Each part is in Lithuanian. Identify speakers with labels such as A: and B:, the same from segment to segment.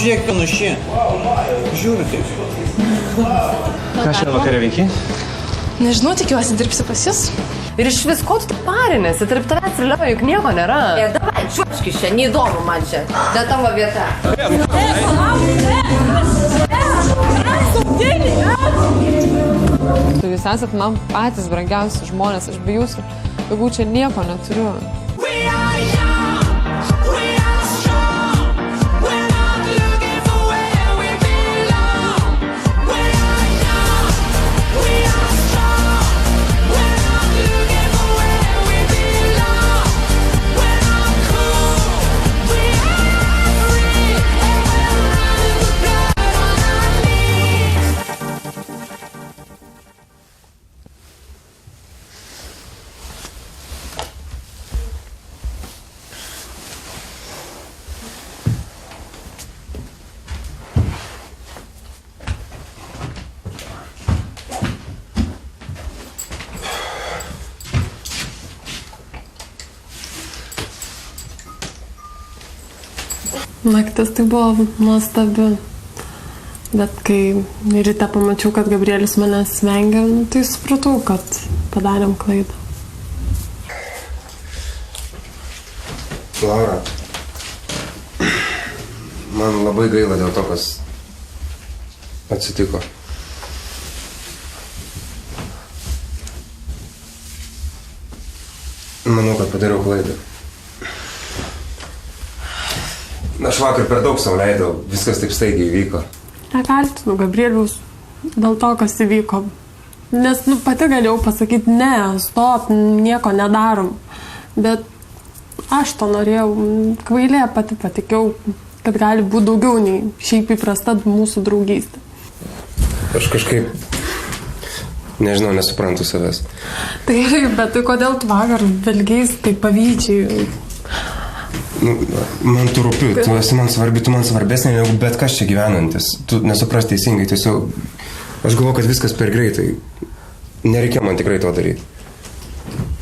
A: žiūrėk, panaši. Žiūri kaip.
B: Ką šiandien vakarė veiki?
C: Nežinau, tikiuosi dirbsi pas jūs.
D: Ir iš vis, ko tu taip parinėsi? Tarp tavęs ir Leo juk nieko nėra.
E: Davai, čiuoškis čia, neįdomu man čia. Ne tavo vieta.
F: Jūs esat man patys brangiausi žmonės, aš be jūsų daugiau čia nieko neturiu. Naktis tai buvo nuostabi, bet kai ryte pamačiau, kad Gabrielius manęs vengia, tai supratau, kad padarėm klaidą.
G: Laura, man labai gaila dėl to, kas atsitiko. Manau, kad padariau klaidą. Aš vakar per daug savo leidau, viskas taip staigiai įvyko.
F: Nekaltinu Gabrieliaus dėl to, kas įvyko. Nes pati galėjau pasakyti, ne, stop, nieko nedarom. Bet aš to norėjau, kvailė pati patikėjau, kad gali būti daugiau nei šiaip įprasta mūsų draugystė.
G: Aš kažkaip, nežinau, nesuprantu savęs.
F: Tai gerai, bet tai kodėl tu vakar velgiais taip pavydžiai?
G: Man tu rūpi, tu esi man svarbi, tu man svarbesnė negu bet kas čia gyvenantis. Tu nesupras teisingai, tiesiog aš galvoju, kad viskas per greitai. Nereikia man tikrai to daryti.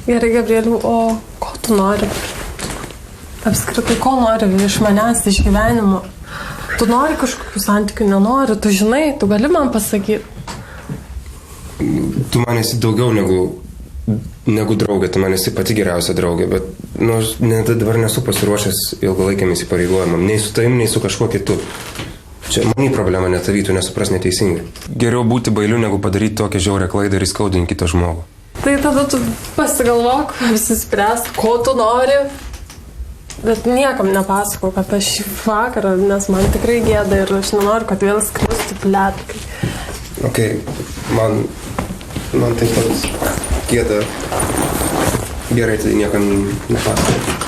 F: Gerai, Gabrieliau, o ko tu nori? Apskritai, ko nori iš manęs, iš gyvenimo? Tu nori kažkokių santykių, nenori, tu žinai, tu gali man pasakyti.
G: Tu man esi daugiau negu draugė, tu man esi pati geriausia draugė, bet aš dabar nesu pasiruošęs ilgalaikiam įsipareigojimam, nei su tavim, nei su kažkuo kitu. Čia mani problema, ne tavy, tu nesupras neteisingai. Geriau būti bailiu, negu padaryti tokią žiaurę klaidą ir įskaudinti kitą žmogų.
F: Tai tada tu pasigalvok, apsispręsk, ko tu nori, bet niekam nepasakok apie šį vakarą, nes man tikrai gėda ir aš nenoriu, kad vėl skristų pletkai.
G: Ok, man taip pat gėda. Gerai, tai niekam nepasakok.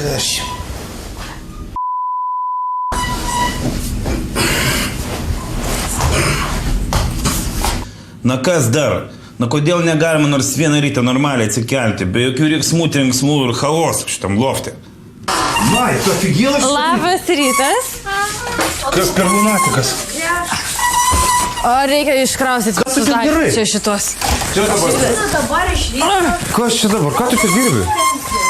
A: Kas? Na kas dar? Na kodėl negalima nors vieną rytą normaliai atsikelti, be jokių riksmų, trenksmų ir chaosų šitam lofte? Mai, tu afigėlas?
C: Labas rytas.
A: Kas per lunatikas?
C: O reikia iškrausyti visus daiktus čia šitos.
A: Čia dabar. Kas čia dabar? Ką tu čia dirbi?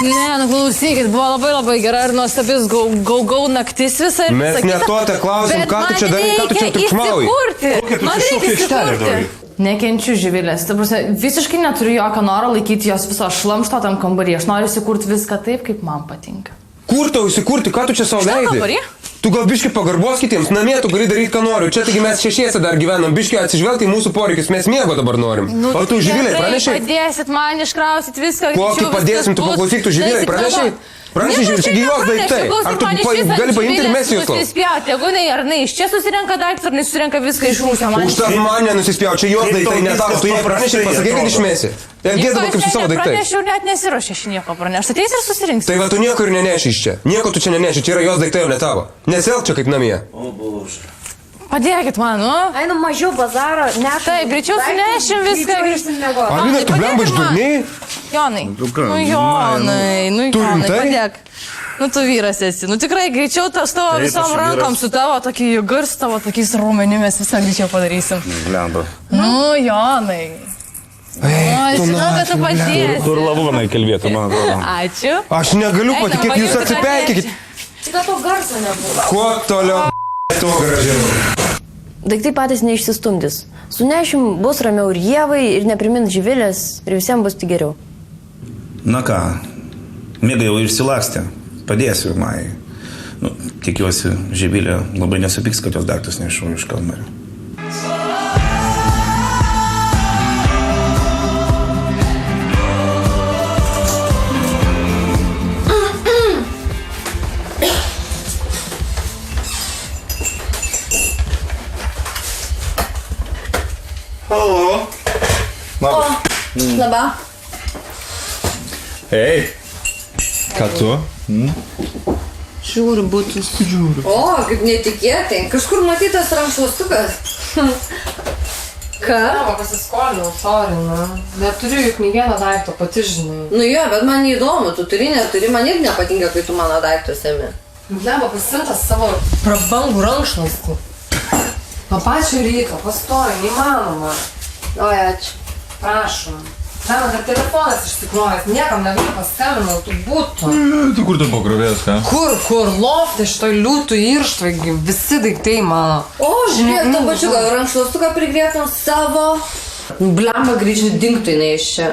C: Ne, klausykit, buvo labai gera ir nuostabis gau naktis visą.
G: Mes ne to te klausim, ką tu čia darai, ką tu čia triukšmauji.
C: Man reikia įsikurti. Nekenčiu Živilės. Visiškai neturiu jokio noro laikyti jos viso šlamšto tam kambarį. Aš noriu įsikurti viską taip, kaip man patinka.
G: Kur tau įsikurti, ką tu čia savo leidi? Tu gal biški pagarbos kitiems, namie tu gali daryti, ką noriu. Čia taigi mes šešiese dar gyvenam, biški atsižvelgti į mūsų poreikius, mes miego dabar norim. O tu Živilei pranešai?
C: Padėsit man iškrausit viską.
G: Kokį padėsim, tu paklausyk, tu Živilei pranešai? Pranešai, Živilei, čia gyvos daiktai. Ar tu gali paimti ir mes jūs tos?
C: Jeigu ar ne, iš čia susirenka daiktus, ar nesusirenka viską iš rūsio.
G: Užtat man nenusispjaut, čia jos daiktai, ne tavo, tu jai pranešai, pasakai, kad išmesi. Gėda dabar kaip su savo daiktai.
C: Pranešiau, net nesiruošė aš nieko pranešti. Ateis ir susirinks.
G: Tai va, tu nieko ir neneši iš čia. Nieko tu čia neneši, čia yra jos daiktai, o ne tavo. Nesielk čia kaip namie.
A: O, Bože.
C: Padėkit man, nu.
E: Einu mažiau bazaro, ne.
C: Taip, greičiau sunešim viską.
G: Alina, tu blemba išdurniai?
C: Jonai.
A: ką,
C: Nu, Jonai,
G: Tu
C: Jonai,
G: rimtai?
C: padėk. Nu, tu vyras esi. Nu, tikrai greičiau tas tavo
A: Taip,
C: visom
A: aš
C: rankom
A: vyras.
C: su tavo tokį jugurs, tavo tokiais raumenimis visą greičiau padarysim.
A: Blemba.
C: Nu, Jonai. Aš žinau, kad tu padėsi.
A: Tur lavonai kalbėtų, man atrodo.
C: Ačiū.
G: Aš negaliu
C: Einam,
G: patikėti, jūs
C: paimti
G: atsipeikėkit.
E: Tik to garso nebuvo.
G: Kuo toliau, tuo gražiau.
D: Daiktai patys neišsistumdys. Sunešim bus ramiau ir Ievai, ir neprimint Živilės, ir visiems bus tik geriau.
A: Na ką, mėgai jau išsilakstė. Padėsiu Majai. Nu, tikiuosi, Živilė labai nesupyks, kad jos daiktus nešu iš kambario.
B: Halo.
E: Labą.
B: Ei. Ką tu?
E: Žiūriu būtus. O, kaip netikėtai. Kažkur matytas rankšluostukas. Ką?
F: Tavo pasiskolinau, sorry, na. Neturiu juk nei vieno daikto, pati žinai.
E: Nu jo, bet man neįdomu, tu turi, neturi, man irgi nepatinka, kai tu mano daiktus ėmi.
F: Bleba pasimtas savo prabangų rankšluostį. Nuo pačio ryto, pastoju, neįmanoma.
E: Oi, ačiū.
F: Prašom. Ten dar telefonas išsikrovęs, niekam negaliu paskambinau, tu būtų.
B: Tu kur tu pakrovės, ką?
F: Kur, loftė šitoj liūtų irštvai, visi daiktai mano.
E: O, žiūrėk, to pačiu, gal rankšluostuką prigrėtum savo. Blemba greičiau dingtų jinai iš čia.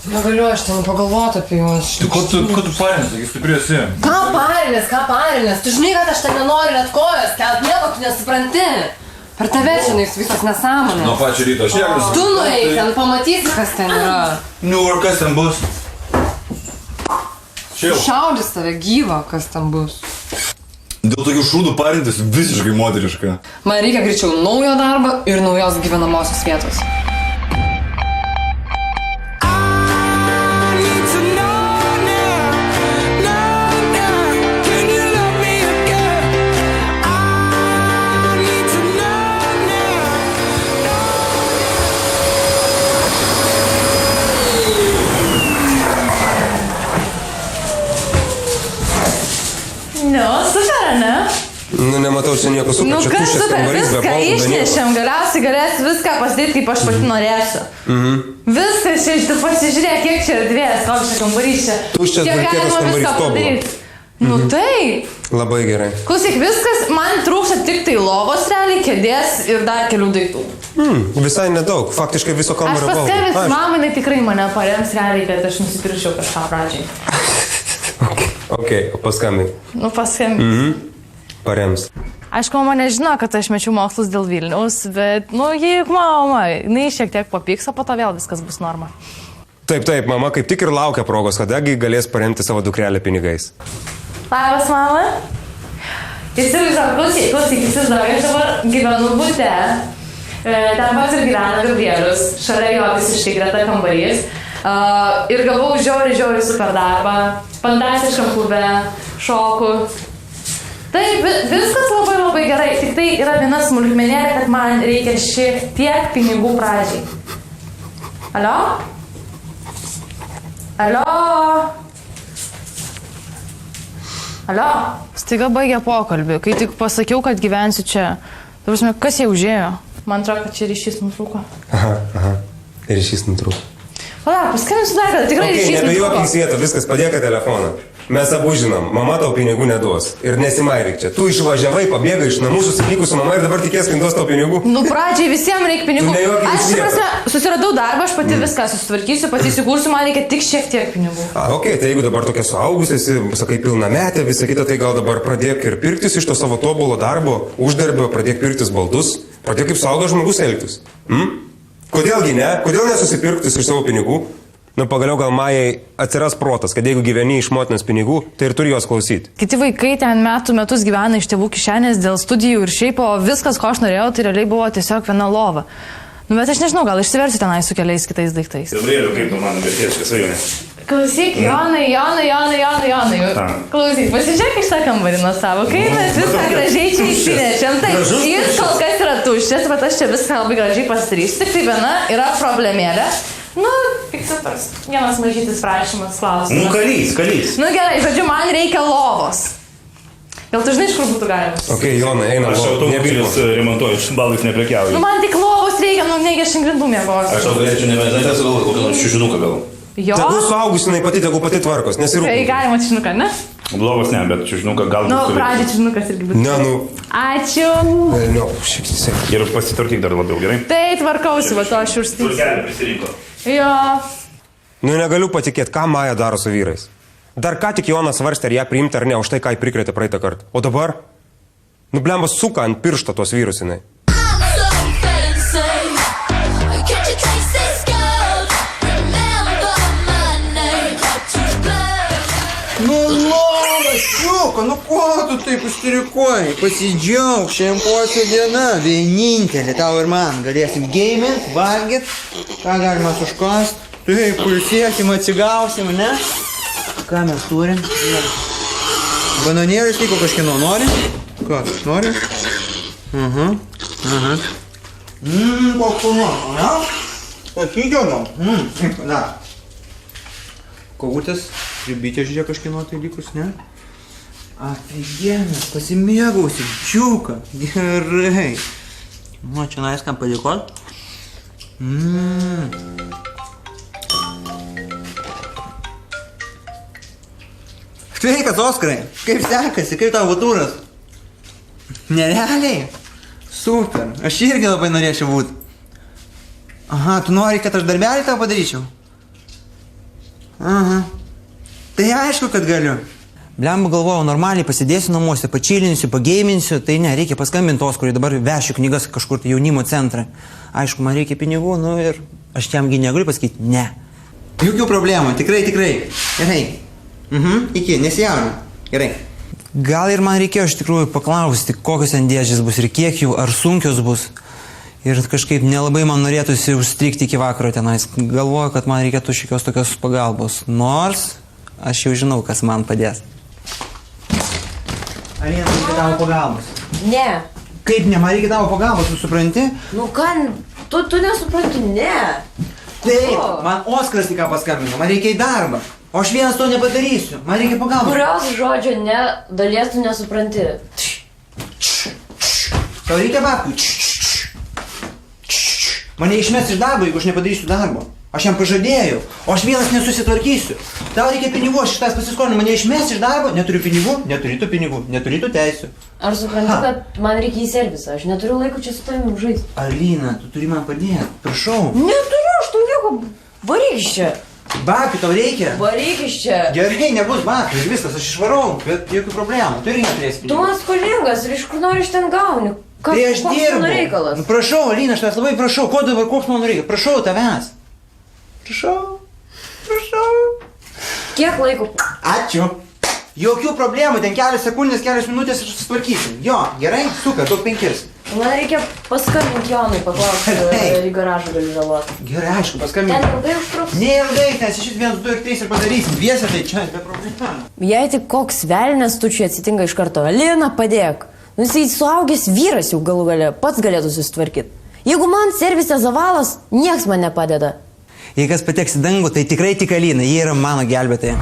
F: Negaliu aš ten pagalvoti apie juos.
B: Tu ko tu parinės, sakai, stipri esi?
F: Ką parinės? Tu žinai, kad aš ten nenoriu net kojas kelt, nieko tu nesupranti. Per tave čia viskas nesąmonė.
B: Nuo pačio ryto, aš niekas.
F: Tu nueik, ten pamatysi, kas ten yra.
B: Nu, ar kas ten bus? Šiau.
F: Šaudys tave gyvą, kas ten bus.
B: Dėl tokių šūdų parintis visiškai moteriška.
F: Man reikia greičiau naujo darbo ir naujos gyvenamosios vietos.
C: Nu, super, ne?
G: Nu, nematau čia nieko super.
C: Nu,
G: Čia
C: kas
G: tuščias
C: super,
G: kambarys, be
C: viską
G: baldų, be nieko.
C: išnešėm, galiausiai galės viską pasidėti, kaip aš pati norėsiu. Viskas čia, tu pasižiūrėk, kiek čia erdvės, koks čia kambarys čia.
G: Tuščias
C: Kiek
G: dulkėtas
C: galima
G: kambarys,
C: viską
G: tobula.
C: padaryt. Nu tai,
G: Labai gerai.
C: klausyk, viskas, man trūksta tik tai lovos realiai, kėdės ir dar kelių daiktų.
G: Visai nedaug. Faktiškai viso
C: Aš
G: kambario baldų.
C: paskambinsiu
G: Aišku.
C: mamai, jinai tikrai mane parems realiai, kad aš nusipirkčiau kažką pradžiai.
G: Ok, o paskambink.
C: Nu, paskambinsiu.
G: Parems.
C: Aišku, mama nežino, kad aš mečiau mokslus dėl Vilniaus, bet, nu, juk mama, jinai šiek tiek papyks, o po to vėl viskas bus norma.
G: Taip, mama kaip tik ir laukia progos, kadagi galės paremti savo dukrelę pinigais.
C: Labas, mama. Įsivaizduok, klausyk, įsivaizduok, aš dabar gyvenu bute. Ten pats ir gyvena Gabrielius, šalia jo visiškai greta kambarys. Ir gavau žiauriai super darbą, fantastiškam klube, šoku. Taip, viskas labai gerai, tik tai yra viena smulkmenėlė, kad man reikia šiek tiek pinigų pradžiai. Alio? Alio? Staiga baigė pokalbį, kai tik pasakiau, kad gyvensiu čia. Ta prasme, kas jau užėjo? Man atrodo, kad čia ryšys nutrūko.
G: Aha. Ryšys nutrūko.
C: Palauk, paskambinsiu dar, kad tikrai ryšys nutrūko.
G: Nebejuokink Sveta, viskas, padėk telefoną. Mes abu žinom, mama tau pinigų neduos. Ir nesimairyk čia. Tu išvažiavai, pabėgai iš namų, susipykus su mama ir dabar tikės, kad duos tau pinigų.
C: Nu, pradžiai visiems reikia pinigų.
G: Tu nejuokink
C: Aš,
G: Sveta.
C: prasme, susiradau darbą, aš pati viską susitvarkysiu, pati įsikursiu, man reikia tik šiek tiek pinigų.
G: Ok, tai jeigu dabar tokia suaugusiasi, sakai pilnametė, visą kitą, tai gal dabar pradėk ir pirktis iš to savo tobulo darbo, uždarbio, pradėk pirktis baldus, pradėk kaip suaugęs žmogus elgtis. Kodėlgi ne? Kodėl nesusipirktis iš savo pinigų? Nu, pagaliau gal Majai atsiras protas, kad jeigu gyveni iš motinos pinigų, tai ir turi jos klausyti.
C: Kiti vaikai ten metus gyvena iš tėvų kišenės dėl studijų ir šiaip, o viskas, ko aš norėjau, tai realiai buvo tiesiog viena lova. Nu, bet aš nežinau, gal išsiversiu tenai su keliais kitais daiktais.
A: Gabrieliu, kaip tu man amerikietiškas svajonė?
C: Klausyk, Jonai.
A: A.
C: Klausyk, pasižiūrėk iš tą kambarį nuo savo. Kaip mes viską gražiai čia įsinešiam. Tai jis kol kas yra tuščias, bet aš čia viską labai gražiai pasidarysiu. Tik tai viena yra problemėlė. Nu, kaip čia toks vienas mažytis prašymas, klausimas.
A: Nu, kalys.
C: Nu gerai, žodžiu, man reikia lovos. Gal tu žinai, iš kur būtų galima?
G: Ok, Jonai, einam.
A: Aš automobilius remontuoju, baldais neprekiauju.
C: Nu, man tik lovos reikia, nu, negi aš ant grindų mėgosiu.
B: Aš tau galėčiau nebežinai, sugalvoju, kokį nors šiušinuką gal.
C: Jo?
G: Tegul suaugusinai pati tvarkos,
C: Tai
G: nesirūpink.
C: galima čižnuką, ne?
A: Lovas ne, bet čiužinuką gal
C: Nu,
A: būtų.
C: pradžiai čižnukas irgi būtų.
G: Ne, nu.
C: Ačiū.
G: Ne, šiek tiek.
A: Ir pasitvarkyk dar labiau, gerai?
C: Tai tvarkausi, va to aš užstysiu.
A: Turkelį prisirinko.
C: Jo.
G: Nu, negaliu patikėti, ką Maja daro su vyrais. Dar ką tik Jonas svarstė, ar ją priimti ar ne, už tai, ką jį prikrėtė praeitą kartą. O dabar? Nu, blemba suka ant piršto tos vyrus jinai.
H: Nu, lovas, čiuko, nu ko tu taip užtirikuoji? Pasidžiaug, šiandien posėdžio diena, vienintelė tau ir man. Galėsim gamint, valgyt, ką galima suškost. Taip, pulsėsim, atsigausim, ne? Ką mes turim? Bananėlis liko kažkieno, nori? Ką, nori? Aha. Koks tu nori, ne? Pasidžiaugam. Na. Kovutės, ribytė žiūrė kažkieno tai likus, ne? Aфиgenas, pasimėgausim, čiuka, gerai. Nu, čia nais kam padėkot. Sveikas, Oskarai, kaip sekasi, kaip tavo turas? Nerealiai? Super, aš irgi labai norėčiau būti. Aha, tu nori, kad aš darbelį tau padaryčiau? Aha. Tai aišku, kad galiu. Blemba galvojau, normaliai pasidėsiu namuose, pačilinsiu, pageiminsiu, tai ne, reikia paskambinti tos, kurie dabar vešiu knygas kažkur tai jaunimo centrą. Aišku, man reikia pinigų, nu ir aš jamgi negaliu pasakyti, ne. Jokių problemų, tikrai. Gerai. Iki, nesijaudinu. Gerai. Gal ir man reikėjo iš tikrųjų paklausti, kokios ant dėžės bus ir kiek jų, ar sunkios bus. Ir kažkaip nelabai man norėtųsi užstrikti iki vakaro tenais. Galvoju, kad man reikėtų šiokios tokios pagalbos. Nors aš jau žinau, kas man padės. Alina, reikia tavo pagalbos.
D: Ne.
H: Kaip ne, man reikia tavo pagalbos, tu supranti?
D: Nu ką, tu nesupranti, ne.
H: Taip, man Oskaras tik ką paskambino, man reikia į darbą. O aš vienas to nepadarysiu, man reikia pagalbos.
D: Kurios žodžio ne, dalies tu nesupranti.
H: Tau reikia babkių. Mane išmes iš darbo, jeigu aš nepadarysiu darbo. Aš jam pažadėjau, o aš vienas nesusitvarkysiu. Tau reikia pinigų, aš šitas pasiskolinu, mane išmes iš darbo, neturiu pinigų, neturi tų teisių.
D: Ar supranti, kad man reikia į servisą? Aš neturiu laiko čia su tavimi žaisti.
H: Alina, tu turi man padėti, prašau.
D: Neturiu, aš tau nieko. Varyk iš čia.
H: Babkių tau reikia?
D: Varyk iš čia.
H: Gerai, nebus babkių ir viskas, aš išvarau, bet jokių problemų, tu irgi neturėsi
D: Tu
H: pinigų.
D: man skolingas ir iš kur nori iš ten gauni?
H: Tai aš
D: Koks
H: dirbu.
D: mano reikalas?
H: Nu, prašau, Alina, aš tavęs labai prašau, ko dabar, koks mano reikalas? Prašau tavęs. Prašau.
D: Kiek laiko?
H: Ačiū. Jokių problemų, ten kelias sekundės, kelias minutės ir susitvarkysim. Jo, gerai, super, duok 5.
D: Man reikia paskambinti Jonui, paklausti, ar į garažą gali žaloti.
H: Gerai, aišku,
D: Ten
H: paskambink.
C: ilgai užtruks?
H: Neilgai, ten 6, 1, 2 ir 3 ir padarysim. Dviese tai čia, be problemų.
D: Jei tik koks velnės tu čia atsitinka iš karto, Alina, padėk. Nu, jisai suaugęs vyras jau galų gale, pats galėtų susitvarkyti. Jeigu man servise zavalas, nieks man nepadeda.
H: Jei kas pateks į dangų, tai tikrai tik Alina, jie yra mano gelbėtoja.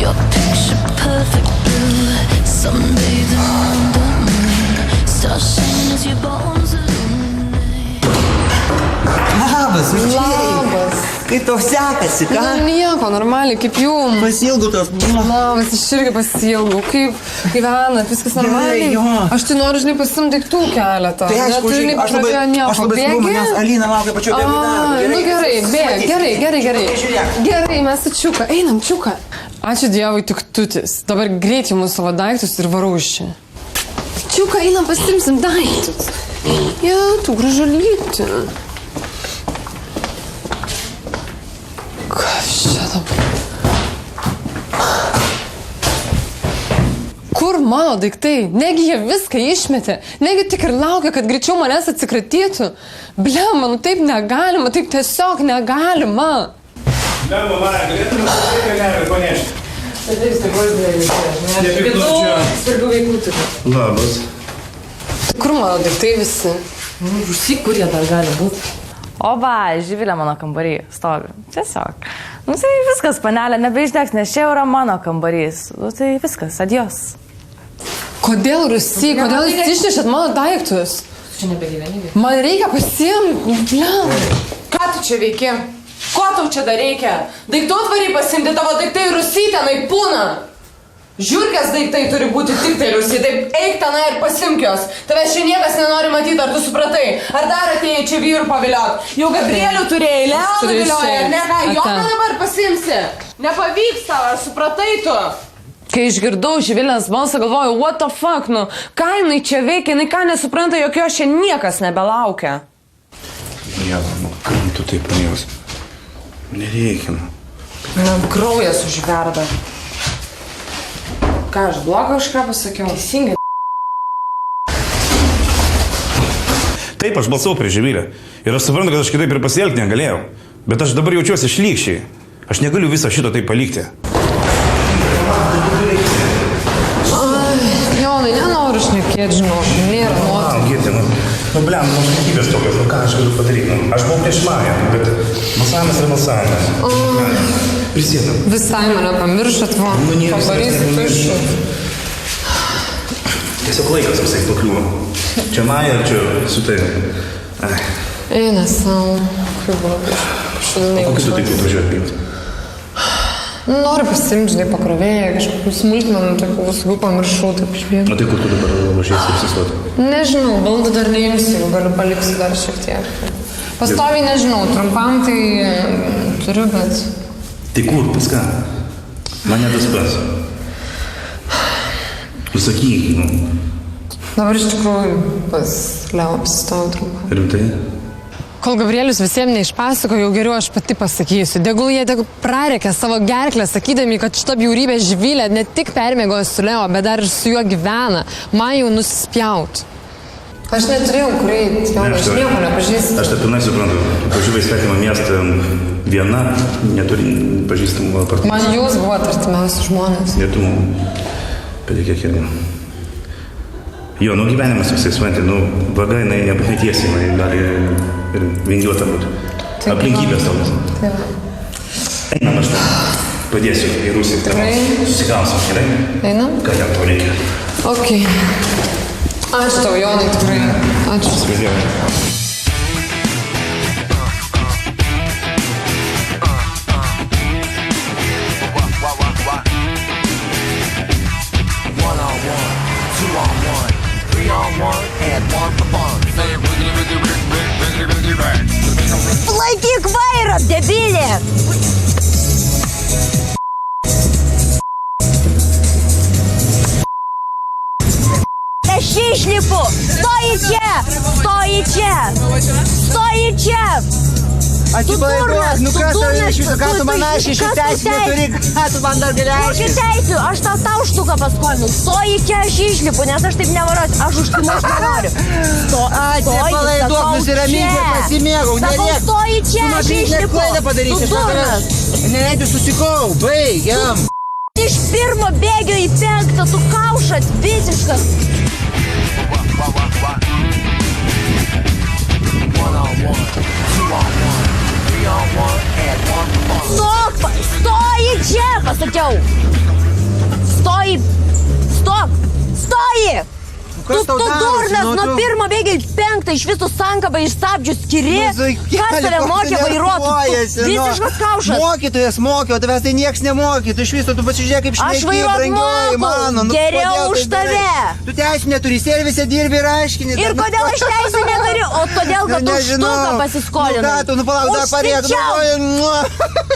I: Your picture perfect blue, sunbathing on the moon, stars shining as your bones illuminate.
H: Labas,
F: Labas.
H: Kaip tau sekasi, ką?
F: Nu, nieko, normaliai, kaip jum.
H: Pasilgau tos.
F: Labas, aš irgi pasilgau. Kaip gyvena, viskas normaliai.
H: jo.
F: Aš tai noriu, žinai, pasimti daiktų keletą.
H: Tai aišku,
F: Neturiu nei
H: aš labai
F: pradėjo nieko.
H: skubu,
F: Bėgi?
H: nes Alina laukia pačio bėgų darbo.
F: Nu gerai, bėg, gerai.
H: Žiūrėk.
F: Gerai, mes atčiuką, einam, čiuką. Ačiū Dievui, tik tutis. Dabar greit imu savo daiktus ir varau iš čia. Čiuką, einam, pasimsim daiktus. Ja, tu gražulytė. Kas čia dabar? Kur mano daiktai, negi jie viską išmetė, negi tik ir laukia, kad greičiau manęs atsikratytų. Blemba, nu taip negalima, taip tiesiog negalima.
A: Blemba, Maja, galėtume susitikę nervį panešti.
C: Tai vis tik vaizdėlį. Kitų svarbių veiklų turiu.
A: Labas.
F: Kur mano daiktai visi?
C: Rusy, kur jie dar gali būti? O va, Živilė mano kambarį stovi. Tiesiog. Nu tai viskas, panelė, nebeišdegs, nes čia yra mano kambarys. Nu tai viskas, adios.
F: Kodėl Rusy, kodėl jūs išnešėt mano daiktus?
C: Čia nebegyveni.
F: Man reikia pasiimti. Blemba.
C: Ką tu čia veiki? Ko tau čia dar reikia? Daiktų atvariai pasimti, tavo daiktai Rusy tenai pūna. Žiūrkės daiktai turi būti tik tai Rusy, taip eik tenai ir pasimkios. Tavęs čia niekas nenori matyti, ar tu supratai? Ar dar atėjai čia vyrų paviliot? Jau Gabrielių turėjai, Leoną vilioja, ne ką, Joną dabar pasimsi. Nepavyks tau, ar supratai tu? Kai išgirdau Živilės balsą, galvojau, what the fuck, nu, ką jinai čia veikia, jinai ką nesupranta, jog jo čia niekas nebelaukia.
A: Jėva, nu, kam tu taip pajaus? Nereikia, nu.
C: Na, kraujas užverda. Ką, aš blogą kažką pasakiau? Teisingai.
A: Taip, aš balsavau prieš Živilę. Ir aš suprantu, kad aš kitaip ir pasielgti negalėjau. Bet aš dabar jaučiuosi šlykščiai. Aš negaliu viso šito taip palikti.
F: Jonai, nenoriu šnekėti, žinok, nėra nuotaikos.
A: Girdi, nu blem, nu aplinkybės tokios, nu ką aš galiu padaryti? Nu, aš buvau prieš Mają, bet balsavimas yra balsavimas. Prisėdam.
F: Visai mane pamiršot, va.
A: Nu, nie,
F: Pavarys tuščiu.
A: Tiesiog laikas visai pakliuvo. Čia Maja, čia su tai.
F: Eina savo, kaip blogai. Šalinai.
A: O kaip tu taip atvažiuoji priimti?
F: Noriu pasimti, žinai, pakrovėję, kažkokių smulkmenų, tokių visokių pamiršau, taip išbėgti.
A: O tai kur tu dabar važiuosi apsistoti?
F: Nežinau, baldų dar neimsiu, jeigu galiu paliksiu dar šiek tiek. Pastoviai nežinau, trumpam tai turiu, bet...
A: Tai kur, pas ką? Mane tas pats. Pasakyk, nu.
F: Dabar iš tikrųjų pas Leo apsistojau trumpam.
A: Rimtai?
F: Kol Gabrielius visiems neišpasako, jau geriau aš pati pasakysiu. Degul jie prarekė savo gerklę, sakydami, kad šita bjaurybė Živilė ne tik permėgojo su Leo, bet dar ir su juo gyvena. Man jau nusispjaut. Aš neturėjau, kur eiti, aš nieko nepažįstu.
A: Aš tai pilnai suprantu. Važiuoju į svetimą miestą viena, neturi pažįstamų apartamentų.
F: Man jūs buvote artimiausi žmonės.
A: Lietumu. Patikėk ir... Jo, nu gyvenimas visai suvanti, nu vaga jinai nebūtinai tiesiai, jinai gali ir vingiuota būti. Aplinkybės tokios. Einam aš ten, padėsiu į Rusiją.
F: Tikrai?
A: Susikalsim, gerai?
F: Einam?
A: Ką jam tau reikia?
F: Ok. Ačiū tau, Jonai, tikrai. Ačiū.
A: Sveikiai.
D: Laikyk vairą, debilė! Aš išlipu! Stoji čia! Stoji čia! Stoji čia!
H: Atsipalaiduok, nu kas tau išviso, ką tu man aiškiai, šių teisų neturi, ką tu man dar gali aiškiai.
D: Kokių teisų? Aš tau štuką paskolinu. Stoji čia, aš išlipu, nes aš taip nevarosiu. Aš užsimuoti nenoriu.
H: Atsipalaiduok, nusiramink ir pasimėgau, nerėk.
D: Stoji čia, aš išlipu.
H: Tu durnas. Neleidu susikau, baigiam.
D: Iš pirmo bėgio į penktą, tu kaušas visiškas. Stop! Stoji čia, pasakiau! Stoji! Stop! Stoji! Tu durnas, nuo pirmo bėgiai penktą, iš visų sankabą išstabdžius skiri. Kas tave mokė vairuoti? Visiškas kaušas.
H: Mokytojas mokė, o tavęs tai nieks nemokė. Tu iš viso, tu pasižiūrėk kaip šneki, brangioji mano.
D: Geriau už tave.
H: Tu teisų neturi, servise dirbi ir aiškini.
D: Ir kodėl aš teisų neturiu? O todėl, kad tu štuką pasiskolinai.
H: Nu ką tu, nu palauk, dar parėk.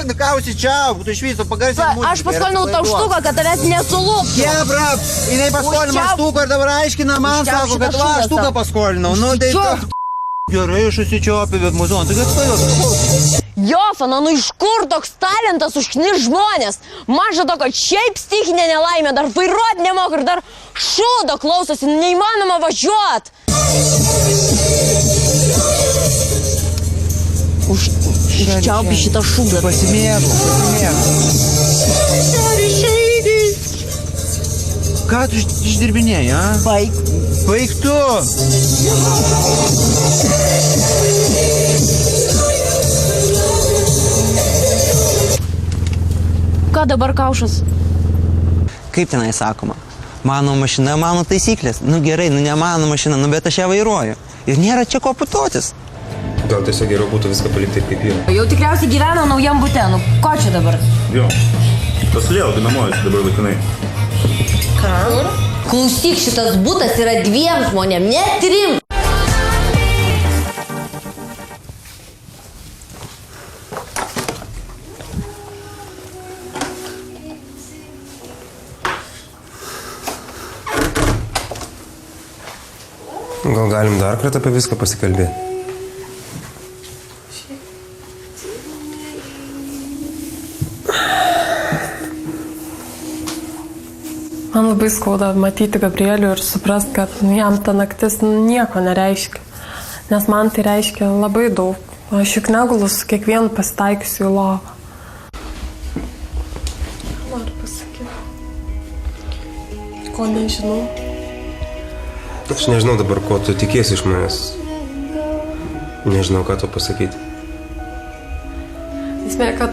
H: Nu ką užsičiauk, tu iš viso pagarsiai mūsų.
D: Aš paskolinau tau štuką, kad tavęs nesulūptų.
H: Kebra, jinai paskolino štuką ir dabar aiškina man, sako, kad va, štuką paskolinau. Nu, tai gerai, aš užsičiopiu, bet muzon, tu kad stojos.
D: Jofana, nu iš kur toks talentas užkniš žmonės? Maža to, kad šiaip stichinė nelaimė, dar vairuot nemoka ir dar šūdo klausosi, neįmanoma važiuot. Užčiaupi šitą šūdą.
H: Pasimėgau. Ką tu išdirbinėjai, a? Baig tu!
D: Ką dabar kaušas?
H: Kaip tenai sakoma? Mano mašina, mano taisyklės. Nu gerai, nu ne mano mašina, nu bet aš ją vairuoju. Ir nėra čia ko putotis.
G: Gal tiesiog geriau būtų viską palikti kaip yra.
D: Jau tikriausiai gyvena naujam bute, nu ko čia dabar?
A: Jo, pasilėjau, dinamuojas dabar laikinai.
D: Ką?
E: Klausyk, šitas butas yra 2 žmonėm, ne 3.
G: Gal galim dar kartą apie viską pasikalbėti?
F: Man labai skauda matyti Gabrielių ir suprast, kad jam ta naktis nieko nereiškia. Nes man tai reiškia labai daug. Aš juk negulu su kiekvienu pasitaikiusiu į lovą. Ką noriu pasakyti? Ko nežinau.
G: Aš nežinau dabar, ko tu tikiesi iš manęs. Nežinau, ką tu pasakyti.
F: Esmė, kad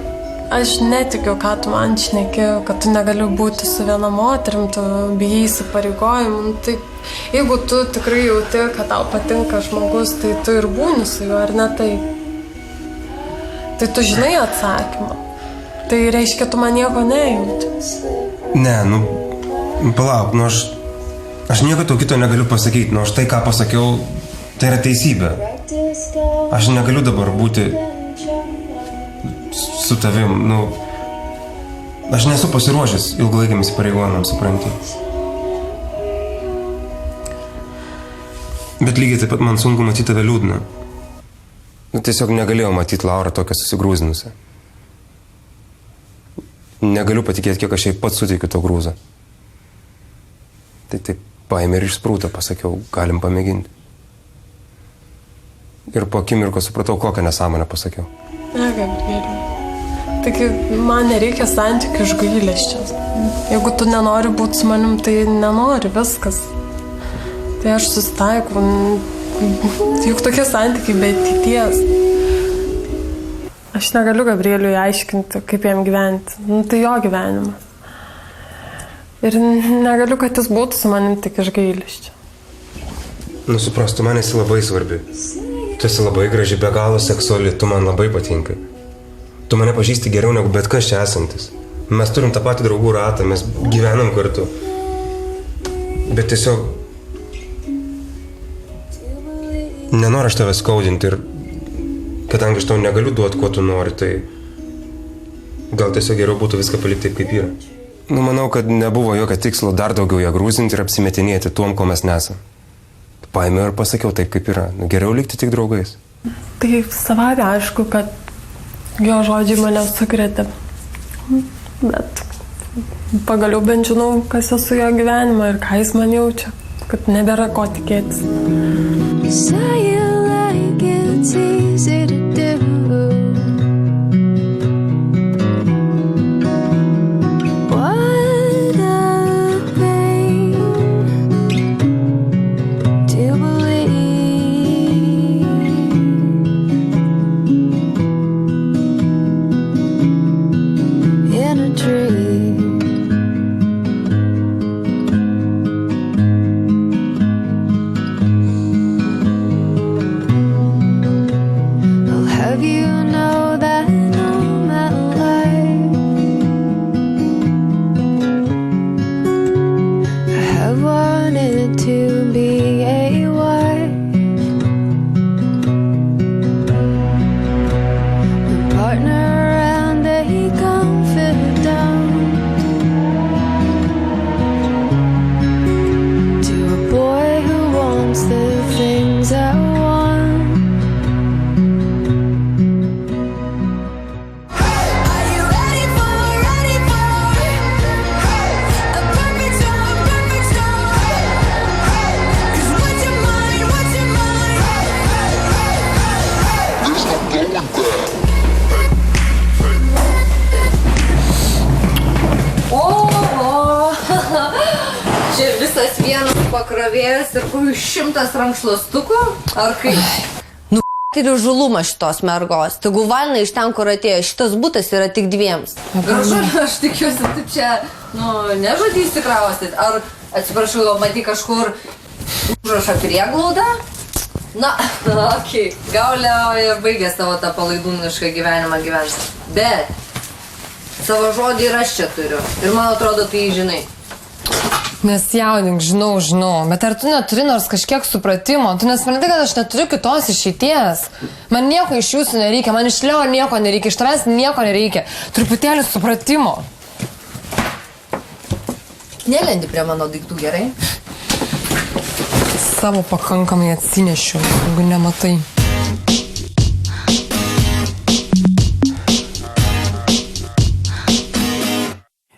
F: aš netikiu, ką tu man šneki, kad tu negali būti su viena moterim, tu bijai įsipareigojimų. Tai jeigu tu tikrai jauti, kad tau patinka žmogus, tai tu ir būni su juo, ar ne taip? Tai tu žinai atsakymą. Tai reiškia, tu man nieko nejauti.
G: Ne, nu, palauk, nu aš nieko tau kito negaliu pasakyti, nu aš tai, ką pasakiau, tai yra teisybė. Aš negaliu dabar būti su tavim, nu, aš nesu pasiruošęs ilgalaikiam įsipareigojimams, supranti. Bet lygiai taip pat man sunku matyti tave liūdną. Nu, tiesiog negalėjau matyti Laurą tokią susigrūzinusią. Negaliu patikėti, kiek aš jai pats suteikiu to grūzą. Tai taip paėmė ir išsprūtą, pasakiau, galim pamėginti. Ir po akimirkos supratau, kokią nesąmonę pasakiau.
F: Ne, Gabrieliu. Taigi man nereikia santykių iš gailesčio. Jeigu tu nenori būti su manim, tai nenori, viskas. Tai aš susitaikau. Juk tokie santykiai be ateities. Aš negaliu Gabrieliui aiškinti, kaip jam gyventi. Nu, tai jo gyvenimas. Ir negaliu, kad jis būtų su manim tik iš gailesčio.
G: Nu, suprastu, man esi labai svarbi. Tu esi labai graži, be galo seksuali, tu man labai patinkai. Tu mane pažįsti geriau negu bet kas čia esantis. Mes turim tą patį draugų ratą, mes gyvenam kartu. Bet tiesiog nenoriu aš tave skaudinti ir kadangi aš tau negaliu duoti, ko tu nori, tai gal tiesiog geriau būtų viską palikti taip, kaip yra. Nu, manau, kad nebuvo jokio tikslo dar daugiau ją grūzinti ir apsimetinėti tuom, ko mes nesam. Paėmiau ir pasakiau taip, kaip yra. Nu, geriau likti tik draugais.
F: Tai savai aišku, kad jo žodžiai mane sukrėtė. Bet pagaliau bent žinau, kas esu jo gyvenimą ir ką jis man jaučia. Kad nebėra ko tikėtis.
I: Partner and they come fit down.
E: pakrovėjas ir kokių 100 rankšluostukų, ar kaip?
D: Tai yra žulumas šitos mergos. Tegu valina iš ten, kur atėjo. Šitas butas yra tik 2.
E: Gražu, aš tikiuosi, tu čia, nežadys tikrausit. Ar, atsiprašau, matai kažkur užrašą prieglaudą? Na, okei. Gaulė ir baigė savo tą palaidūnišką gyvenimą gyventi. Bet savo žodį ir aš čia turiu. Ir man atrodo, tai žinai.
J: Nesijaudink, žinau, bet ar tu neturi nors kažkiek supratimo? Tu nesupranti, kad aš neturiu kitos išeities. Man nieko iš jūsų nereikia, man iš Leo nieko nereikia, iš tavęs nieko nereikia. Truputėlį supratimo.
E: Nelendi prie mano daiktų, gerai?
J: Savo pakankamai atsinešiu, jeigu nematai.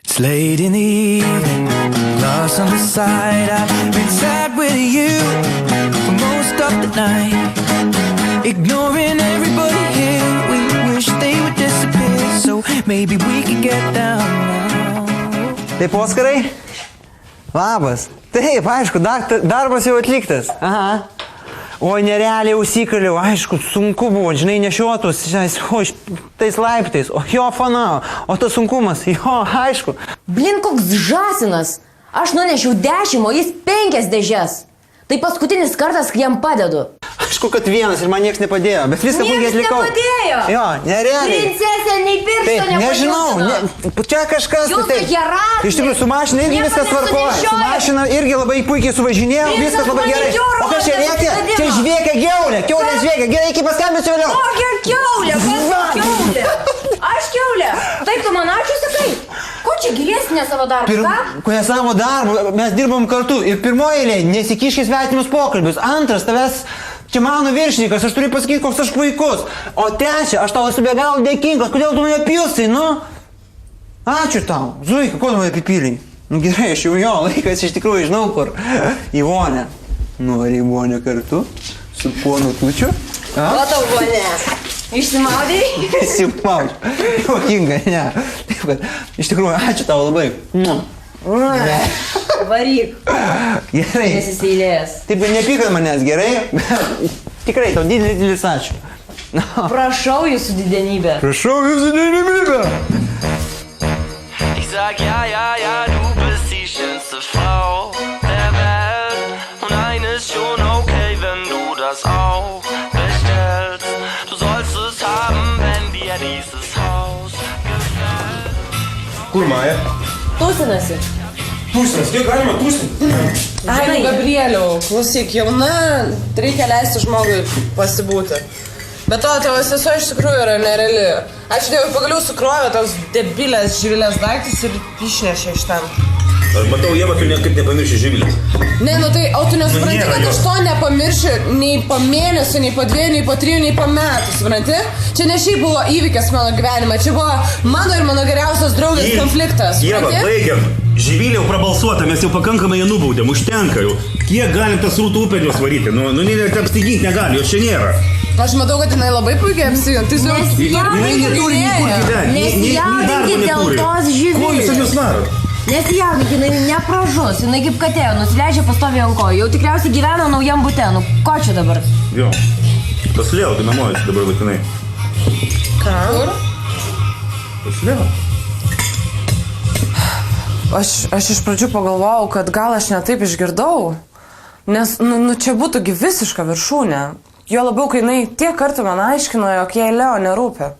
K: It's late in the evening, lost on the side. I've been sad with you for most of the night, ignoring everybody here. We wish they would disappear, so maybe we could get down now.
H: Taip, Oskarai? Labas. Taip, aišku, darbas jau atliktas. Aha. O nerealiai užsikaliau, aišku, sunku buvo, žinai, nešiotus, tais laiptais, o jo fana, o tas sunkumas, jo, aišku.
D: Blin, koks žasinas. Aš nunešiau 10, o jis 5 dėžes. Tai paskutinis kartas, kai jam padedu.
H: Aišku, kad vienas ir man niekas nepadėjo, bet viską puikiai atlikau.
D: Niekas nepadėjo.
H: Jo, nerealiai.
D: Princesė, nei piršto nepadėjo.
H: Nežinau, čia kažkas.
D: Jūs tai hierarchija.
H: Iš tikrųjų, su mašina irgi viskas tvarkoja. Su mašina irgi labai puikiai suvažinėjau, viskas labai gerai. O kas čia rėkia? Čia žvėkia geulė, keulė žvėkia. Gerai, iki paskambinsiu vėliau.
D: Kokia keulė, keulė. Aš keulė. Taip, tu man ačiū sakai. Ko čia gilėsi ne savo darbą, ką?
H: Ko ne savo darbą, mes dirbam kartu. Ir pirmoji eilė, nesikiškis svetimus pokalbius. Antras, tavęs, čia mano viršininkas, aš turiu pasakyti, koks aš puikus. O trečia, aš tau esu be galo dėkingas, kodėl tu mane pilsai, nu? Ačiū tau. Zuika, ko tu mane apipylai? Nu gerai, aš jau jo laikas iš tikrųjų žinau kur. Į vonę. Nori į vonę kartu su ponu Tučiu?
D: O tau vonė. Išsimaudai?
H: Išsimaudžiu. Juokinga, ne. Taip, kad iš tikrųjų, ačiū tau labai.
D: Varyk.
H: Gerai.
D: Nesiseilėjęs.
H: Taip, nepykad manęs, gerai? Tikrai, tau didelis ačiū.
D: Prašau jūsų didenybę.
H: Prašau jūsų didenybę.
K: Ich sag ja, du bist die schönste Frau der Welt. Und eines schon okay, wenn du das auch bestellst. Du sollst es haben, wenn dir dieses Haus gefällt.
G: Kur Maja?
D: Tūsinasi.
G: Tūsinas, kiek galima tūsinti?
J: Ai, Gabrieliau, klausyk, jauna, reikia leisti žmogui pasibūti. Bet to tavo sesuo iš tikrųjų yra nereali. Ačiū Dievui, pagaliau sukrovė tos debilės Živilės daiktus ir išnešė iš ten.
A: Aš matau, Ieva, tu niekaip nepamirši Živilės.
J: Ne, tai, o tu nesupranti, kad aš to nepamiršiu nei po mėnesio, nei po 2, nei po 3, nei po metų, supranti? Čia ne šiaip buvo įvykis mano gyvenime, čia buvo mano ir mano geriausios draugės konfliktas.
A: Ieva, baigiam. Živilė jau prabalsuota, mes jau pakankamai ją nubaudėm, užtenka jau. Kiek galim tas rūtų upėnius varyti? Nu, apsiginti negali, jos čia nėra.
J: Aš matau, kad jinai labai puikiai apsiginti.
A: Jinai neturi niekur gyventi.
D: Nesijaudinkit dėl tos Živilės.
A: Ko jūs jūs varot?
D: Nesijaudinkit, jinai nepražus, jinai kaip katė, nusileidžia pastoviai ant kojų. Jau tikriausiai gyvena naujam bute, nu ko čia dabar?
A: Jo, tas Leo dinamojasi dabar laikinai.
J: Ką? Kur?
A: Tas Leo.
J: Aš iš pradžių pagalvojau, kad gal aš netaip išgirdau, nes, čia būtųgi visiška viršūnė. Jo labiau, kai jinai tiek kartų man aiškino, jog jai Leo nerūpi.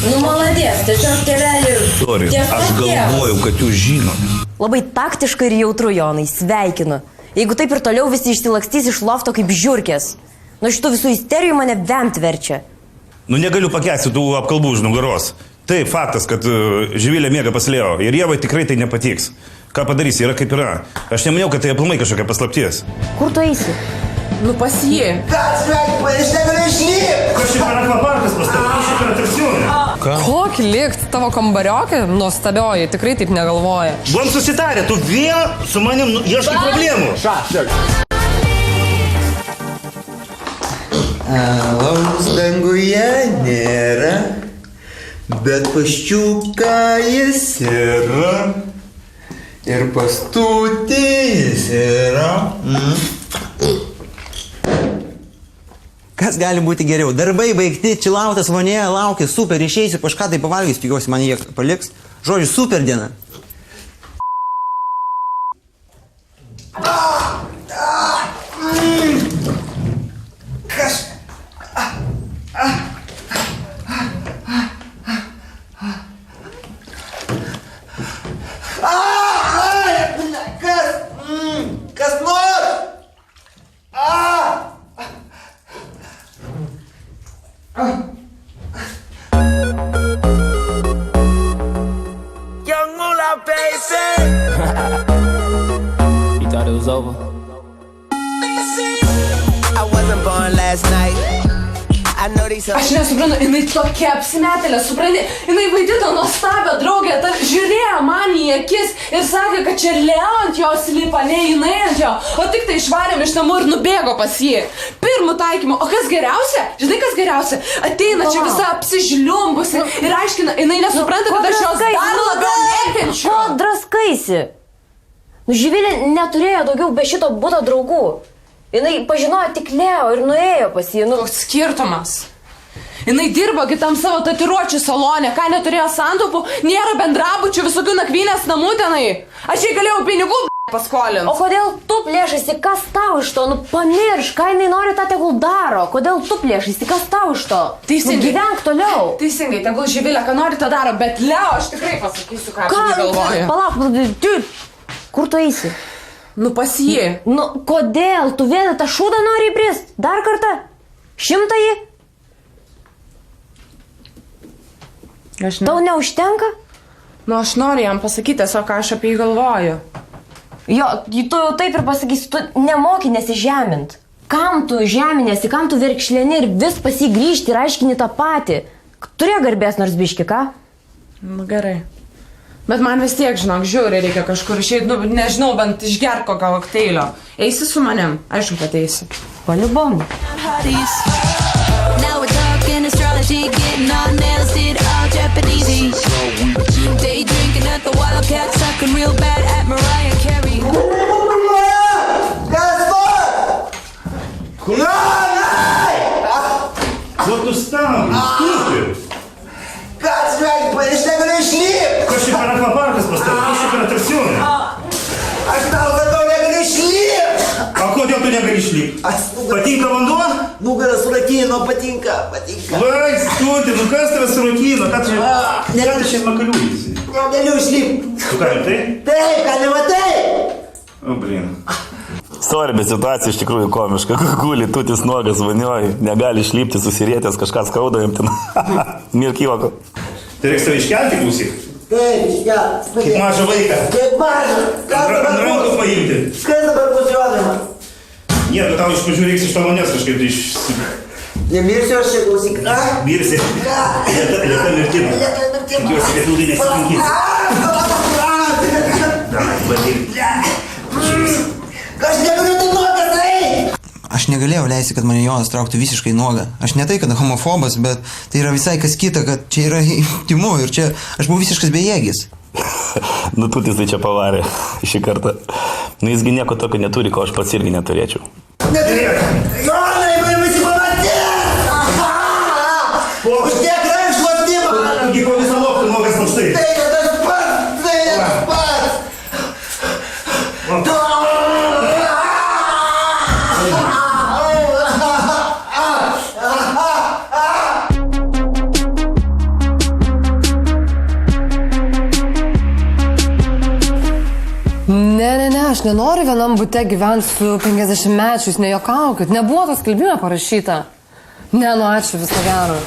D: Nu, maladės, tiesiog tėvelį.
A: Sorry, aš galvojau, kad jūs žinot.
D: Labai taktiška ir jautru, Jonai, sveikinu. Jeigu taip ir toliau visi išsilakstys iš lofto kaip žiurkės. Nuo šitų visų isterijų mane vemt verčia.
A: Nu, negaliu pakęsti tų apkalbų už nugaros. Taip, faktas, kad Živilė miega pas Leo ir Ievai tikrai tai nepatiks. Ką padarysi, yra kaip yra. Aš nemaniau, kad tai aplamai kažkokia paslapties.
D: Kur tu eisi?
J: Nu, pas jį.
H: Kas, sveiki, aš negaliu išlipti.
A: Kas čia per akvaparkas pastatė? Kas čia per atrakcioną?
J: Kokį likt tavo kambariokį? Nuostabioji, tikrai taip negalvoja.
A: Buvom susitarę, tu vėl su manim ieškai problemų.
H: Alaus danguje nėra, bet paščiuką jis yra. Ir pastutį jis yra. Kas gali būti geriau? Darbai baigti, čilautas vonėje, laukia, super, išeisiu, kažką tai pavalgys, tikiuosi man jie paliks. Žodžiu, super diena. Kas nori?
K: Young Moolah, baby.
L: You thought it was over?
K: I wasn't born last night. I know these
J: Aš nesuprantu, jinai tokia apsimetėlė, supranti, jinai vaidino nuostabią draugę, žiūrėjo man į akis ir sakė, kad čia Leo ant jos lipa, ne jinai ant jo, o tik tai išvarėm iš namų ir nubėgo pas jį. Pirmų taikymų, o kas geriausia? Žinai, kas geriausia? Ateina čia visa apsižliumbusi ir aiškina, jinai nesupranta, kad aš jos dar labiau nekenčiu.
D: Ko draskaisi? Nu, Živilė neturėjo daugiau be šito būto draugų. Jinai pažinojo tik Leo ir nuėjo pas jį.
J: Koks skirtumas? Jinai dirbo kitam savo tatuiruočių salone, ką neturėjo santaupų, nėra bendrabučių, visokių nakvynės namų tenai. Aš jai galėjau pinigų paskolinti.
D: O kodėl tu plėšaisi, kas tau iš to? Nu, pamiršk, ką jinai nori, tą tegul daro. Kodėl tu plėšaisi, kas tau iš to?
J: Teisingai.
D: Nu, gyvenk toliau.
J: Teisingai, tegul Živilė, ką nori, tą daro, bet Leo, aš tikrai pasakysiu, ką aš galvoju.
D: Palauk, kur tu eisi?
J: Nu, pas jį.
D: Nu, kodėl? Tu vėl tą šūdą nori įbrist? Dar kartą? 100-ąjį? Tau neužtenka?
J: Nu, aš noriu jam pasakyti tiesiog, ką aš apie jį galvoju.
D: Jo, tu jau taip ir pasakysi, tu nemoki nesižemint. Kam tu žeminėsi, kam tu verkšleni ir vis pas jį grįžti ir aiškini tą patį? Turėjo garbės nors biški, ką?
J: Nu, gerai. Bet man vis tiek, žinok, žiūri, reikia kažkur išeiti, nu, nežinau, bent išgerk kokio kokteilio. Eisi su manim? Aišku, kad eisi.
D: Paliubom.
I: Now we're talking astrology, getting our nails did all Japanese. Day drinking at the Wildcat, sucking real bad at Mariah Carey.
A: Вот tu stau, stūpi.
H: Kas, žvegi, aš negaliu išlipti.
A: Kas čia per akvaparkas pastatė? Kas čia per atrakcioną?
H: Aš tau sakau, negaliu išlipti.
A: O kodėl tu negali išlipti? Patinka vanduo?
H: Nugarą surakino, patinka.
A: Vai, stūti, nu kas tave surakino? Ką tu čia makaliūjasi?
H: Negaliu išlipti.
A: Tu ką, tai?
H: Taip, ką nematai?
A: O, blin.
M: Sorry, bet situacija iš tikrųjų komiška. Guli, tutis nuogas vanioji, negali išlipti, susirietęs, kažką skauda jam ten. Mirk juoko.
A: Tai reiks tave iškelti, klausyk?
H: Taip, iškelti.
A: Kaip mažą vaiką.
H: Kaip mažą.
A: Ant rankų paimti.
H: Kas dabar bus rodama?
A: Ne, tu tau iš pradžių reiks iš tavo nes kažkaip iš...
H: Nemirsiu aš čia, klausyk.
A: Mirsi. Lieta mirtima. Tikiuosi, kad ilgai nesitinkys. Davai, bandyk.
H: Aš negaliu tai nuogas, eik! Aš negalėjau leisti, kad mane Jonas trauktų visiškai nuogą. Aš ne tai, kad homofobas, bet tai yra visai kas kita, kad čia yra intimu ir čia aš buvau visiškas bejėgis.
M: Nu, tutis tai čia pavarė šį kartą. Nu, jisgi nieko tokio neturi, ko aš pats irgi neturėčiau.
H: Jonai, man visi pamatė! Už tiek rankšluo atima!
A: Taigi po visą loftą nuogas už tai.
H: Tai ne tas pats, tai ne tas pats!
E: Ne, aš nenoriu vienam bute gyventi su 50-mečiais, nejuokaukit, nebuvo tas skelbime parašyta. Ne, nu ačiū, viso gero.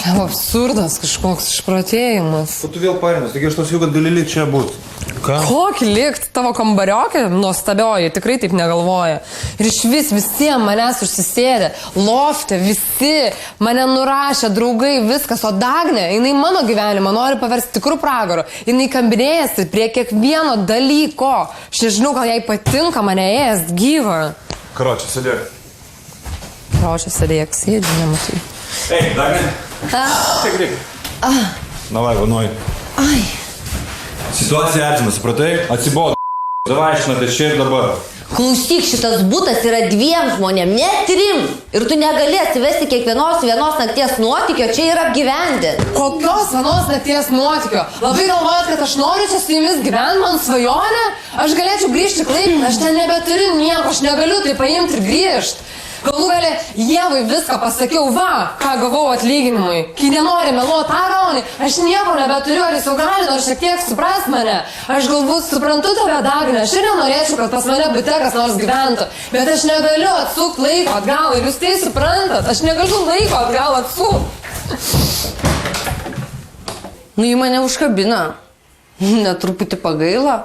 E: Absurdas kažkoks išprotėjimas.
B: O tu vėl parinęs, taigi aš tosiu, kad gali likti čia būti. Ką?
E: Kokį likti? Tavo kambariokė nuostabioji, tikrai taip negalvoja. Ir iš visiems manęs užsisėdė, lofte, visi, mane nurašė, draugai, viskas, o Dagnė, jinai mano gyvenimą nori paversti tikrų pragaru. Jinai kambinėjasi prie kiekvieno dalyko. Aš nežinau, gal jai patinka mane ėst gyvą.
B: Karočią, sėdėk.
E: Gal čia sėdėk, sėdžiu, nematai.
B: Ei, dar ne. Tik reikia. Davai, vanuoji.
E: Ai.
B: Situacija artima, supratai? Atsibodo. Davai, išnatė čia ir dabar.
D: Klausyk, šitas butas yra 2 žmonėm, ne 3. Ir tu negalėsi vesti kiekvienos vienos nakties nuotykio čia ir apgyventi.
J: Kokios vienos nakties nuotykio? Labai galvojat, kad aš noriu čia su jumis gyventi, man svajonė? Aš galėčiau grįžti Klaipėdą, aš ten nebeturiu nieko, aš negaliu tai paimti ir grįžti. Galų galę Ievai viską pasakiau, va, ką gavau atlyginimui. Kai nenori meluoti tą raunį, aš nieko nebeturiu, ar jis jau gali nors šiek tiek suprast mane. Aš galbūt suprantu tave, Dagne, aš ir nenorėčiau, kad pas mane bute kas nors gyventų. Bet aš negaliu atsukti laiko atgal ir jūs tai suprantat, aš negaliu laiko atgal atsukti.
E: Nu, jį mane užkabina. Netruputį pagaila.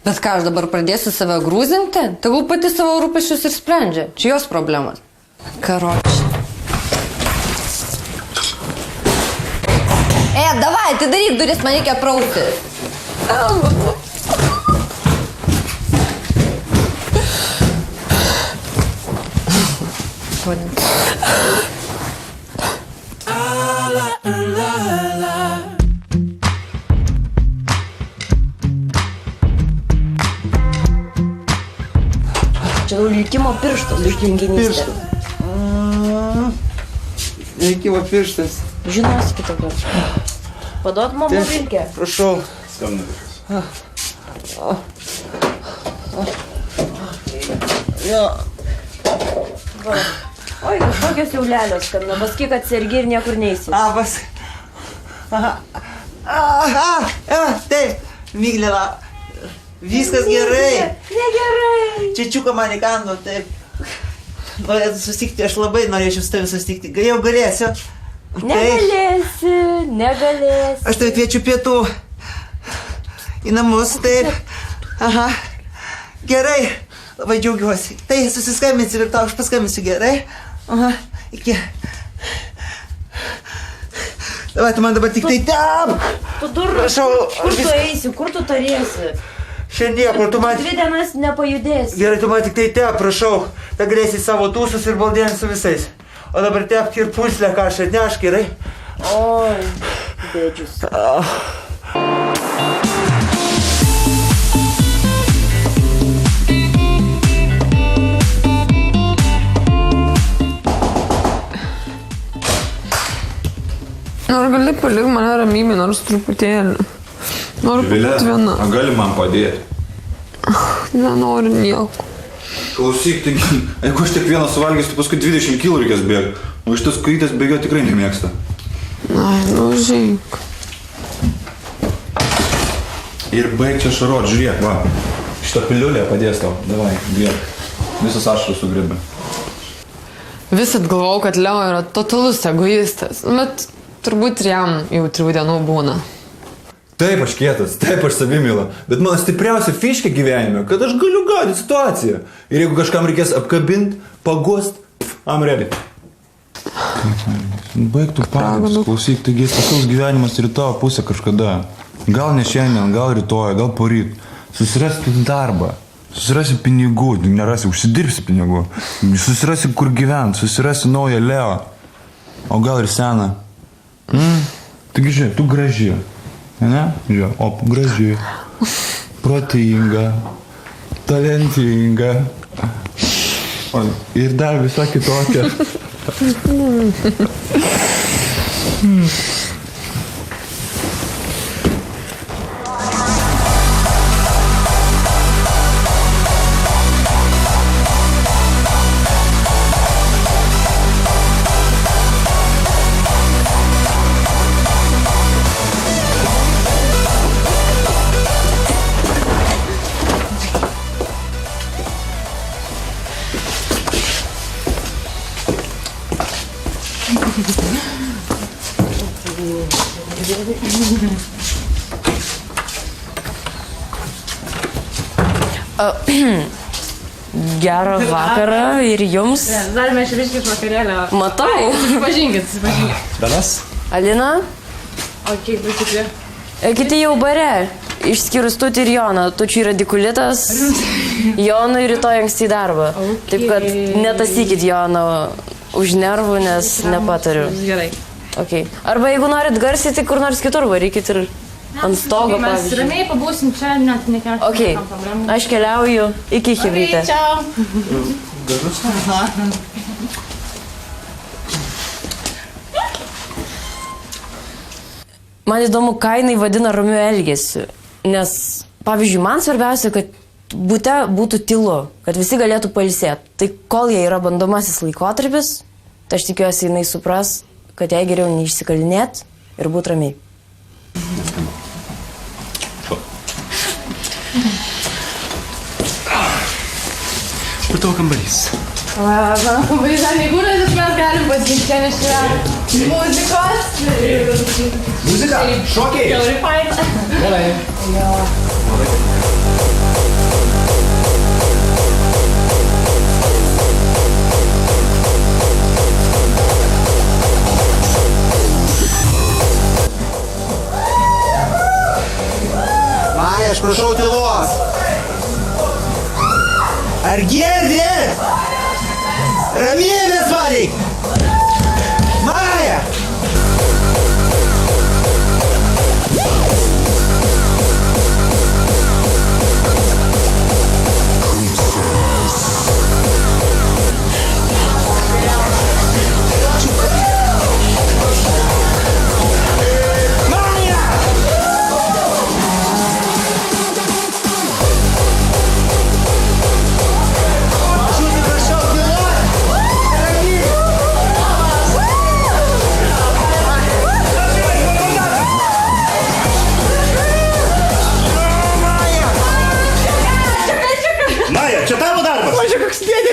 E: Bet ką, aš dabar pradėsiu save grūzinti? Tegul pati savo rūpesčius ir sprendžia. Čia jos problemas. Karoči.
D: Davai, atidaryk duris, man reikia prausti. Čia likimo pirštas už tinginystę.
H: Likimo pirštas.
D: Žinosi kitą kartą. Paduot mamo vilkę.
H: Prašau.
B: Skambinu.
H: Jo.
D: Oi, kažkokios jaulelės skambina. Pasakyk, kad sergi ir niekur neisi.
H: Taip, Miglėla. Viskas gerai.
D: Negerai.
H: Čičiuką man įkando, taip. Norėtų susitikti, aš labai norėčiau su tavimi susitikti. Jau galėsiu.
D: Negalėsi, negalėsi.
H: Aš tave kviečiu pietų. Į namus, taip. Aha. Gerai. Labai džiaugiuosi. Tai susiskambinsiu ir tau aš paskambinsiu, gerai? Aha. Iki. Davai, tu man dabar tik tai tam.
D: Tu durnas.
H: Prašau.
D: Kur tu eisi, kur tu tarėsi?
H: Šiandien, kur tu man...
D: 2 dienas nepajudėsi.
H: Gerai, tu man tik tai tep, prašau. Ta galėsi savo tūsus ir baldienį su visais. O dabar tepk ir puslę, ką aš atneš, gerai?
D: Oi, bėdžius.
J: Ar gali palik mane ramybę, nors truputėlį. Noriu būti viena.
B: Ar gali man padėti?
J: Nenoriu nieko.
B: Klausyk, tai jeigu aš tik vieną suvalgysiu, tai paskui 20 kg reikės bėgti. O iš tas kojytės bėgio tikrai nemėgsta.
J: Ai, nu žiūrėk.
B: Ir baig čia šarot, žiūrėk, va. Šitą piliulę padės tau. Davai, griebk. Visas ašarus sugrėbė.
J: Visat galvojau, kad Leo yra totalus egoistas. Bet turbūt ir jam jau 3 dienų būna.
B: Taip, aš kietas, taip, aš savimyla. Bet mano stipriausia fiškė gyvenime, kad aš galiu gaudyti situaciją. Ir jeigu kažkam reikės apkabinti, pagost, I'm ready. Baig tu pagas, klausyk, taigi tiesiog gyvenimas ir tavo pusė kažkada. Gal ne šiandien, gal rytoj, gal poryt. Susirasi darbą, susirasi pinigų, nerasi, užsidirbsi pinigų. Susirasi kur gyventi, susirasi naują Leo. O gal ir seną. Taigi žiūrėk, tu graži. Ne? Žiūrėk, op, graži. Protinga. Talentinga. O, ir dar visą kitokią.
D: Gerą vakarą ir jums.
C: Darome šviškį iš vakarėlio.
D: Matau.
C: Susipažinkit.
B: Danas?
D: Alina?
C: O kiek prisikvė?
D: Kiti jau bare. Išskyrus Tutį ir Joną. Tučiui radikulitas. Jonui rytoj anksti į darbą. Taip kad netasykit Joną už nervų, nes nepatariu.
C: Gerai.
D: Okay. Arba jeigu norit garsiai, tai kur nors kitur varykit ir ant stogo,
C: Mes
D: pavyzdžiui.
C: ramiai pabūsim čia, net nekelsim
D: Okay.
C: problemų.
D: Aš keliauju iki Chebrytė.
C: Ciao.
D: Man įdomu, ką jinai vadina ramiu elgesiu. Nes, pavyzdžiui, man svarbiausia, kad bute būtų tylu, kad visi galėtų pailsėti. Tai kol jie yra bandomasis laikotarpis, tai aš tikiuosi, jinai supras, kad jai geriau neišsikalinėt ir būt ramiai.
G: Kur tavo kambarys?
C: Mano kambarys dar negūrės, bet mes galim pasitikti, čia nes yra muzikos.
A: Muzika, šokiai.
C: Gerai, faina.
A: Gerai.
H: Maja, aš prašau tylos. Ar girdit? Ramybės valyk. Maja.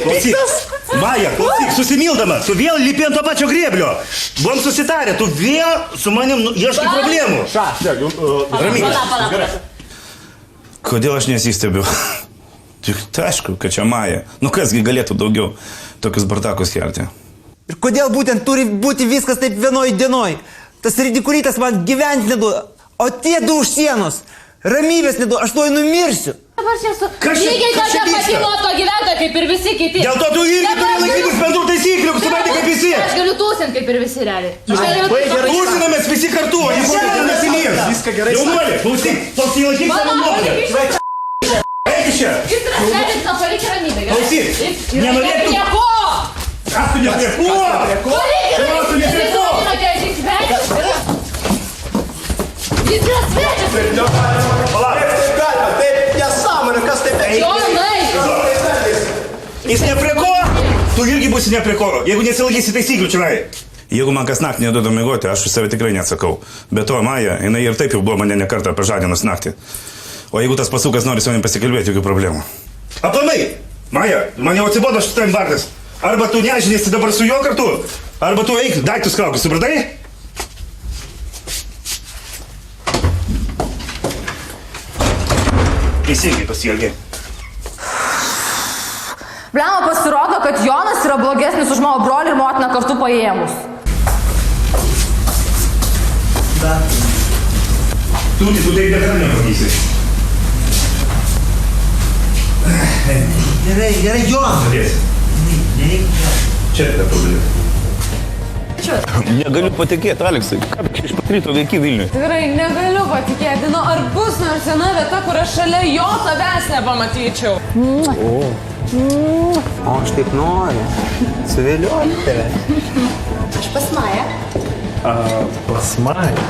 A: Klausyk, Maja, klausyk, susimildama, tu vėl lipi ant to pačio grėblio. Buvom susitarę, tu vėl su manim ieškai problemų. Ramybės.
M: Kodėl aš nesistebiu? Tik tai aišku, kad čia Maja. Nu kasgi galėtų daugiau tokius bardakus kelti.
H: Ir kodėl būtent turi būti viskas taip vienoj dienoj? Tas ridikulitas man gyventi neduoda, o tie du už sienos. Ramybės neduoda, aš tuoj numirsiu.
C: Dabar čia su... Lygiai tokia pati moto gyventoja, kaip ir visi kiti.
A: Dėl to tu irgi turi laikytis bendrų taisyklių, supranti kaip visi.
C: Aš galiu tūsint kaip ir visi realiai.
A: Tūsinamės visi kartu, o jis nesimirs. Viską gerai. Jaunuolė, klausyk, pasilaikyk savo nuomonę. Eik čia.
C: Jis yra sėdint, na palik ramybę.
A: Klausyk, nenorėtų...
C: Prie ko?
A: Kas tu ne prie ko?
C: Palikit ramybę. Jis yra svečias.
A: Palauk.
L: Taip, nesąmonė, kas taip...
C: Jonai!
A: Jis ne prie ko? Tu irgi būsi ne prie ko, jeigu nesilaikysi taisyklių čia.
M: Jeigu man kas naktį neduoda miegoti, aš už save tikrai neatsakau. Be to, Maja, jinai ir taip jau buvo mane ne kartą pažadinus naktį. O jeigu tas pasukas nori su manim pasikalbėti, jokių problemų.
A: Aplamai, Maja, man jau atsibodo šitas tavim vardas. Arba tu nežinėsi dabar su juo kartu, arba tu eik daiktus kraukis, supratai? Teisingai pasielgiai.
C: Blema, pasirodo, kad Jonas yra blogesnis už mano brolį ir motiną kartu paėmus.
A: Tu taip niekada nepavysi.
H: Gerai, Jonas.
A: Čia tada problema.
M: Negaliu patikėti, Aleksai. Ką iš pat ryto veiki Vilniui?
J: Tikrai negaliu patikėti, nu ar bus nors viena vieta, kur aš šalia jo tavęs nepamatyčiau.
H: O aš taip noriu. Suviliuoti tave.
C: Aš pas Mają.
L: Pas Mają.